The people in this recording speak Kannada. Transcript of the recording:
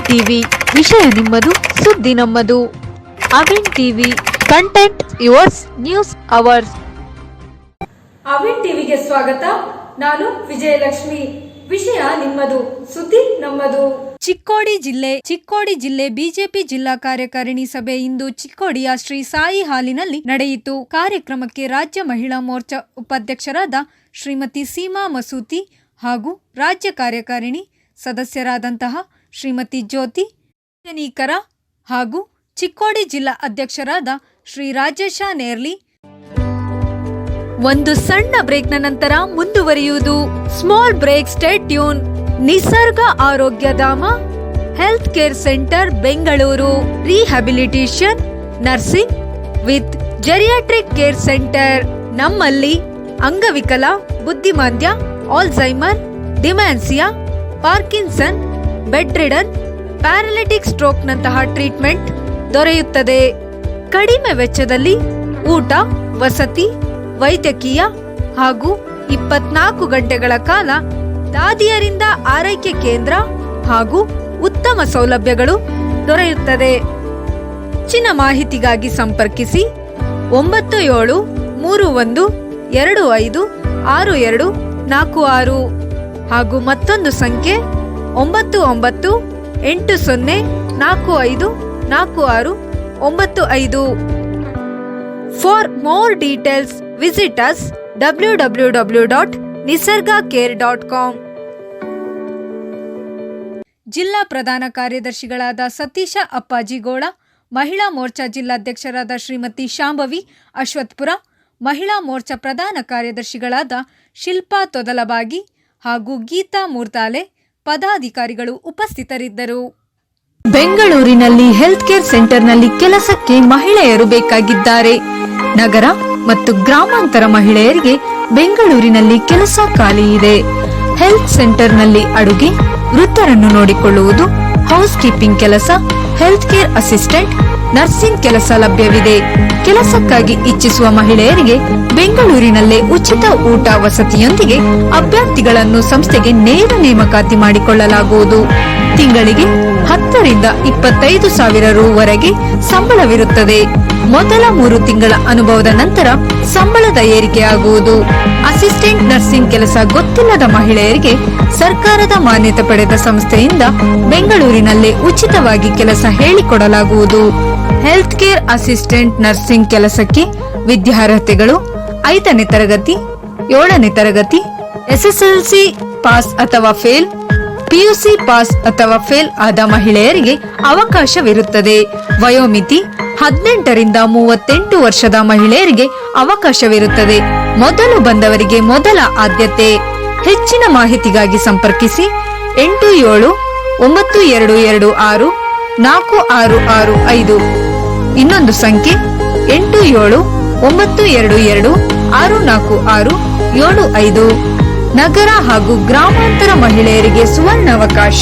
ಟಿವಿ ವಿಷಯ ನಿಮ್ಮದು, ಸುದ್ದಿ ನಮ್ಮದು. Avin TV, content yours, news hours. Avin ಟಿವಿಗೆ ಸ್ವಾಗತ. ನಾನು ವಿಜಯಲಕ್ಷ್ಮಿ. ವಿಷಯ ನಿಮ್ಮದು, ಸುದ್ದಿ ನಮ್ಮದು. ಚಿಕ್ಕೋಡಿ ಜಿಲ್ಲೆ ಬಿಜೆಪಿ ಜಿಲ್ಲಾ ಕಾರ್ಯಕಾರಿಣಿ ಸಭೆ ಇಂದು ಚಿಕ್ಕೋಡಿಯ ಶ್ರೀ ಸಾಯಿ ಹಾಲಿನಲ್ಲಿ ನಡೆಯಿತು. ಕಾರ್ಯಕ್ರಮಕ್ಕೆ ರಾಜ್ಯ ಮಹಿಳಾ ಮೋರ್ಚಾ ಉಪಾಧ್ಯಕ್ಷರಾದ ಶ್ರೀಮತಿ ಸೀಮಾ ಮಸೂತಿ ಹಾಗೂ ರಾಜ್ಯ ಕಾರ್ಯಕಾರಿಣಿ ಸದಸ್ಯರಾದಂತಹ ಶ್ರೀಮತಿ ಜ್ಯೋತಿ ಜನೀಕರ ಹಾಗೂ ಚಿಕ್ಕೋಡಿ ಜಿಲ್ಲಾ ಅಧ್ಯಕ್ಷರಾದ ಶ್ರೀ ರಾಜೇಶ ನೇರ್ಲಿ. ಒಂದು ಸಣ್ಣ ಬ್ರೇಕ್ನ ನಂತರ ಮುಂದುವರಿಯುವುದು. Small break, stay tune. Nisarga Arogyadhama health care centre Bengaluru, rehabilitation, nursing with geriatric care centre. ನಮ್ಮಲ್ಲಿ ಅಂಗವಿಕಲ, ಬುದ್ಧಿಮಾಂದ್ಯ, Alzheimer, dementia, Parkinson, bedridden, paralytic stroke ನಂತಹ ಟ್ರೀಟ್ಮೆಂಟ್ ದೊರೆಯುತ್ತದೆ. ಕಡಿಮೆ ವೆಚ್ಚದಲ್ಲಿ ಊಟ, ವಸತಿ, ವೈದ್ಯಕೀಯ ಹಾಗೂ 24 ಗಂಟೆಗಳ ಕಾಲ ದಾದಿಯರಿಂದ ಆರೈಕೆ ಕೇಂದ್ರ ಹಾಗೂ ಉತ್ತಮ ಸೌಲಭ್ಯಗಳು ದೊರೆಯುತ್ತದೆ. ಹೆಚ್ಚಿನ ಮಾಹಿತಿಗಾಗಿ ಸಂಪರ್ಕಿಸಿ 9731256246 ಹಾಗೂ ಮತ್ತೊಂದು ಸಂಖ್ಯೆ 9980454695. For more details, visit us www.nisargacare.com. ಜಿಲ್ಲಾ ಪ್ರಧಾನ ಕಾರ್ಯದರ್ಶಿಗಳಾದ ಸತೀಶ ಅಪ್ಪಾಜಿಗೋಳ, ಮಹಿಳಾ ಮೋರ್ಚಾ ಜಿಲ್ಲಾಧ್ಯಕ್ಷರಾದ ಶ್ರೀಮತಿ ಶಾಂಭವಿ ಅಶ್ವತ್ಪುರ, ಮಹಿಳಾ ಮೋರ್ಚಾ ಪ್ರಧಾನ ಕಾರ್ಯದರ್ಶಿಗಳಾದ ಶಿಲ್ಪಾ ತೊದಲಬಾಗಿ ಹಾಗೂ ಗೀತಾ ಮೂರ್ತಾಲೆ ಪದಾಧಿಕಾರಿಗಳು ಉಪಸ್ಥಿತರಿದ್ದರು. ಬೆಂಗಳೂರಿನಲ್ಲಿ ಹೆಲ್ತ್ ಕೇರ್ ಸೆಂಟರ್ನಲ್ಲಿ ಕೆಲಸಕ್ಕೆ ಮಹಿಳೆಯರು ಬೇಕಾಗಿದ್ದಾರೆ. ನಗರ ಮತ್ತು ಗ್ರಾಮಾಂತರ ಮಹಿಳೆಯರಿಗೆ ಬೆಂಗಳೂರಿನಲ್ಲಿ ಕೆಲಸ ಖಾಲಿ ಇದೆ. ಹೆಲ್ತ್ ಸೆಂಟರ್ನಲ್ಲಿ ಅಡುಗೆ, ವೃತ್ತರನ್ನು ನೋಡಿಕೊಳ್ಳುವುದು, ಹೌಸ್ ಕೀಪಿಂಗ್ ಕೆಲಸ, ಹೆಲ್ತ್ ಕೇರ್ ಅಸಿಸ್ಟೆಂಟ್, ನರ್ಸಿಂಗ್ ಕೆಲಸ ಲಭ್ಯವಿದೆ. ಕೆಲಸಕ್ಕಾಗಿ ಇಚ್ಛಿಸುವ ಮಹಿಳೆಯರಿಗೆ ಬೆಂಗಳೂರಿನಲ್ಲೇ ಉಚಿತ ಊಟ ವಸತಿಯೊಂದಿಗೆ ಅಭ್ಯರ್ಥಿಗಳನ್ನು ಸಂಸ್ಥೆಗೆ ನೇರ ನೇಮಕಾತಿ ಮಾಡಿಕೊಳ್ಳಲಾಗುವುದು. ತಿಂಗಳಿಗೆ 10 ರಿಂದ 25,000 ರೂವರೆಗೆ ಸಂಬಳವಿರುತ್ತದೆ. ಮೊದಲ 3 ತಿಂಗಳ ಅನುಭವದ ನಂತರ ಸಂಬಳದ ಏರಿಕೆಯಾಗುವುದು. ಅಸಿಸ್ಟೆಂಟ್ ನರ್ಸಿಂಗ್ ಕೆಲಸ ಗೊತ್ತಿಲ್ಲದ ಮಹಿಳೆಯರಿಗೆ ಸರ್ಕಾರದ ಮಾನ್ಯತೆ ಪಡೆದ ಸಂಸ್ಥೆಯಿಂದ ಬೆಂಗಳೂರಿನಲ್ಲೇ ಉಚಿತವಾಗಿ ಕೆಲಸ ಹೇಳಿಕೊಡಲಾಗುವುದು. ಹೆಲ್ತ್ ಕೇರ್ ಅಸಿಸ್ಟೆಂಟ್ ನರ್ಸಿಂಗ್ ಕೆಲಸಕ್ಕೆ ವಿದ್ಯಾರ್ಹತೆಗಳು 5ನೇ ತರಗತಿ, 7ನೇ ತರಗತಿ, ಎಸ್ಎಸ್ಎಲ್ಸಿ ಪಾಸ್ ಅಥವಾ ಫೇಲ್, ಪಿಯುಸಿ ಪಾಸ್ ಅಥವಾ ಫೇಲ್ ಆದ ಮಹಿಳೆಯರಿಗೆ ಅವಕಾಶವಿರುತ್ತದೆ. ವಯೋಮಿತಿ 18 ರಿಂದ 38 ವರ್ಷದ ಮಹಿಳೆಯರಿಗೆ ಅವಕಾಶವಿರುತ್ತದೆ. ಮೊದಲು ಬಂದವರಿಗೆ ಮೊದಲ ಆದ್ಯತೆ. ಹೆಚ್ಚಿನ ಮಾಹಿತಿಗಾಗಿ ಸಂಪರ್ಕಿಸಿ 8792264665. ಇನ್ನೊಂದು ಸಂಖ್ಯೆ 8792264675. ನಗರ ಹಾಗೂ ಗ್ರಾಮಾಂತರ ಮಹಿಳೆಯರಿಗೆ ಸುವರ್ಣಾವಕಾಶ.